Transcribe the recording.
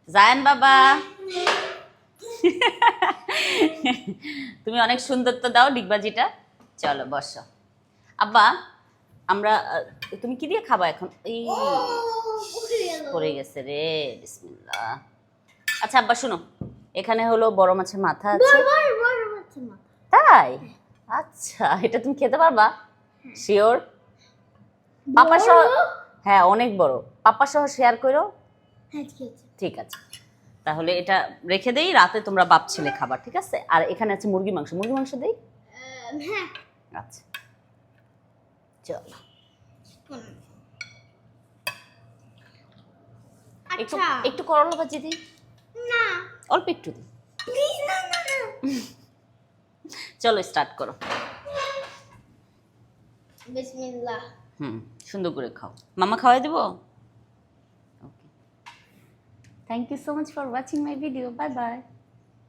জায়ান বাবা তুমি অনেক সুন্দর তো দাও ডিগবাজিটা। চলো বসো। আব্বা আমরা তুমি কি দিয়ে খাবা এখন? এই পড়ে গেছে রে, বিসমিল্লাহ। আচ্ছা আব্বা শুনো, এখানে হলো বড় মাছের মাথা আছে। তাই? আচ্ছা, এটা তুমি খেতে পারবা? শিওর? পাপা সহ? হ্যাঁ অনেক বড়। পাপা সহ শেয়ার করো। ঠিক আছে, তাহলে এটা রেখে দেই, রাতে তোমরা বাপ ছেলে খাবার, ঠিক আছে? আর এখানে আছে মুরগি মাংস, মুরগি মাংস দেই। আচ্ছা চলো। একটু একটু করলা ভাজি দিই না, অল্প একটু দিই প্লিজ। না না না চলো স্টার্ট করো। বিসমিল্লাহ। সুন্দর করে খাও। মামা খাওয়াই দেবো? Okay, thank you so much for watching my video. Bye by.